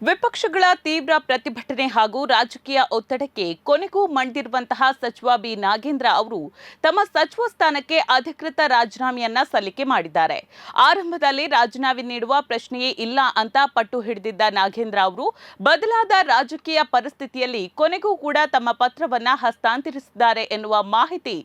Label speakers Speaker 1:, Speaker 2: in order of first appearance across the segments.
Speaker 1: ವಿಪಕ್ಷಗಳ ತೀವ್ರ ಪ್ರತಿಭಟನೆ ಹಾಗೂ ರಾಜಕೀಯ ಒತ್ತಡಕ್ಕೆ ಕೊನೆಗೂ ಮಣಿದಿರುವಂತಹ ಸಚಿವ ಬಿ ನಾಗೇಂದ್ರ ಅವರು ತಮ್ಮ ಸಚಿವ ಸ್ಥಾನಕ್ಕೆ ಅಧಿಕೃತ ರಾಜೀನಾಮೆಯನ್ನ ಸಲ್ಲಿಕೆ ಮಾಡಿದ್ದಾರೆ. ಆರಂಭದಲ್ಲಿ ರಾಜೀನಾಮೆ ನೀಡುವ ಪ್ರಶ್ನೆಯೇ ಇಲ್ಲ ಅಂತ ಪಟ್ಟು ಹಿಡಿದಿದ್ದ ನಾಗೇಂದ್ರ ಅವರು ಬದಲಾದ ರಾಜಕೀಯ ಪರಿಸ್ಥಿತಿಯಲ್ಲಿ ಕೊನೆಗೂ ಕೂಡ ತಮ್ಮ ಪತ್ರವನ್ನ ಹಸ್ತಾಂತರಿಸಿದ್ದಾರೆ ಎನ್ನುವ ಮಾಹಿತಿ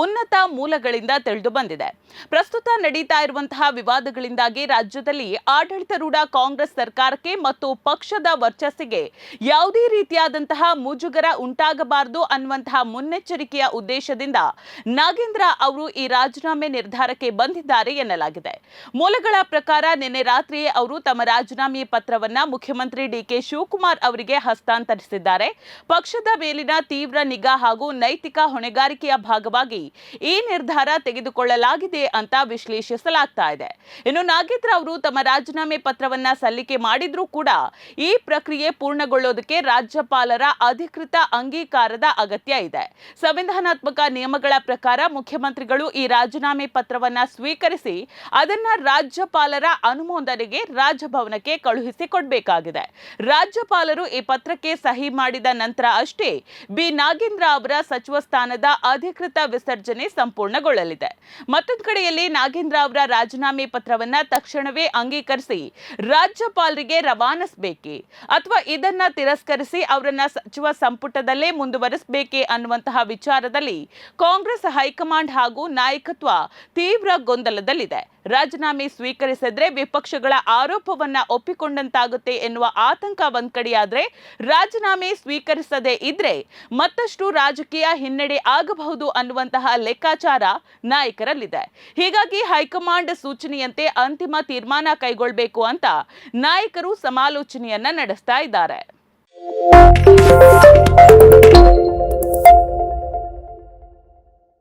Speaker 1: ಉನ್ನತ ಮೂಲಗಳಿಂದ ತಿಳಿದು ಬಂದಿದೆ. ಪ್ರಸ್ತುತ ನಡೀತಾ ಇರುವಂತಹ ವಿವಾದಗಳಿಂದಾಗಿ ರಾಜ್ಯದಲ್ಲಿ ಆಡಳಿತಾರೂಢ ಕಾಂಗ್ರೆಸ್ ಸರ್ಕಾರಕ್ಕೆ ಮತ್ತು ಪಕ್ಷದ ವರ್ಚಸ್ಸಿಗೆ ಯಾವುದೇ ರೀತಿಯಾದಂತಹ ಮುಜುಗರ ಉಂಟಾಗಬಾರದು ಅನ್ನುವಂತಹ ಮುನ್ನೆಚ್ಚರಿಕೆಯ ಉದ್ದೇಶದಿಂದ ನಾಗೇಂದ್ರ ಅವರು ಈ ರಾಜೀನಾಮೆ ನಿರ್ಧಾರಕ್ಕೆ ಬಂದಿದ್ದಾರೆ ಎನ್ನಲಾಗಿದೆ. ಮೂಲಗಳ ಪ್ರಕಾರ ನಿನ್ನೆ ರಾತ್ರಿಯೇ ಅವರು ತಮ್ಮ ರಾಜೀನಾಮೆ ಪತ್ರವನ್ನ ಮುಖ್ಯಮಂತ್ರಿ ಡಿಕೆ ಶಿವಕುಮಾರ್ ಅವರಿಗೆ ಹಸ್ತಾಂತರಿಸಿದ್ದಾರೆ. ಪಕ್ಷದ ಮೇಲಿನ ತೀವ್ರ ನಿಗಾ ಹಾಗೂ ನೈತಿಕ ಹೊಣೆಗಾರಿಕೆಯ ಭಾಗವಾಗಿ ಈ ನಿರ್ಧಾರ ತೆಗೆದುಕೊಳ್ಳಲಾಗಿದೆ ಅಂತ ವಿಶ್ಲೇಷಿಸಲಾಗ್ತಾ ಇದೆ. ಇನ್ನು ನಾಗೇಂದ್ರ ಅವರು ತಮ್ಮ ರಾಜೀನಾಮೆ ಪತ್ರವನ್ನ ಸಲ್ಲಿಕೆ ಮಾಡಿದ್ರೂ ಕೂಡ ಈ ಪ್ರಕ್ರಿಯೆ ಪೂರ್ಣಗೊಳ್ಳೋದಕ್ಕೆ ರಾಜ್ಯಪಾಲರ ಅಧಿಕೃತ ಅಂಗೀಕಾರದ ಅಗತ್ಯ ಇದೆ. ಸಂವಿಧಾನಾತ್ಮಕ ನಿಯಮಗಳ ಪ್ರಕಾರ ಮುಖ್ಯಮಂತ್ರಿಗಳು ಈ ರಾಜೀನಾಮೆ ಪತ್ರವನ್ನ ಸ್ವೀಕರಿಸಿ ಅದನ್ನ ರಾಜ್ಯಪಾಲರ ಅನುಮೋದನೆಗೆ ರಾಜಭವನಕ್ಕೆ ಕಳುಹಿಸಿಕೊಡಬೇಕಾಗಿದೆ. ರಾಜ್ಯಪಾಲರು ಈ ಪತ್ರಕ್ಕೆ ಸಹಿ ಮಾಡಿದ ನಂತರ ಅಷ್ಟೇ ಬಿ ನಾಗೇಂದ್ರ ಅವರ ಸಚಿವ ಸ್ಥಾನದ ಅಧಿಕೃತ ವಿಸರ್ಜನೆ ಸಂಪೂರ್ಣಗೊಳ್ಳಲಿದೆ. ಮತ್ತೊಂದು ಕಡೆಯಲ್ಲಿ ನಾಗೇಂದ್ರ ಅವರ ರಾಜೀನಾಮೆ ಪತ್ರವನ್ನ ತಕ್ಷಣವೇ ಅಂಗೀಕರಿಸಿ ರಾಜ್ಯಪಾಲರಿಗೆ ರವಾನಿಸಬೇಕೆ ಅಥವಾ ಇದನ್ನ ತಿರಸ್ಕರಿಸಿ ಅವರನ್ನ ಸಚಿವ ಸಂಪುಟದಲ್ಲೇ ಮುಂದುವರಿಸಬೇಕೆ ಅನ್ನುವಂತಹ ವಿಚಾರದಲ್ಲಿ ಕಾಂಗ್ರೆಸ್ ಹೈಕಮಾಂಡ್ ಹಾಗೂ ನಾಯಕತ್ವ ತೀವ್ರ ಗೊಂದಲದಲ್ಲಿದೆ. ರಾಜೀನಾಮೆ ಸ್ವೀಕರಿಸಿದ್ರೆ ವಿಪಕ್ಷಗಳ ಆರೋಪವನ್ನ ಒಪ್ಪಿಕೊಂಡಂತಾಗುತ್ತೆ ಎನ್ನುವ ಆತಂಕ ಒಂದ್ ಕಡೆಯಾದ್ರೆ, ರಾಜೀನಾಮೆ ಸ್ವೀಕರಿಸದೇ ಇದ್ರೆ ಮತ್ತಷ್ಟು ರಾಜಕೀಯ ಹಿನ್ನಡೆ ಆಗಬಹುದು ಅನ್ನುವಂತಹ ಲೆಕ್ಕಾಚಾರ ನಾಯಕರಲ್ಲಿದೆ. ಹೀಗಾಗಿ ಹೈಕಮಾಂಡ್ ಸೂಚನೆಯಂತೆ ಅಂತಿಮ ತೀರ್ಮಾನ ಕೈಗೊಳ್ಳಬೇಕು ಅಂತ ನಾಯಕರು ಸಮಾಲೋಚನೆಯನ್ನ ನಡೆಸ್ತಾ ಇದ್ದಾರೆ.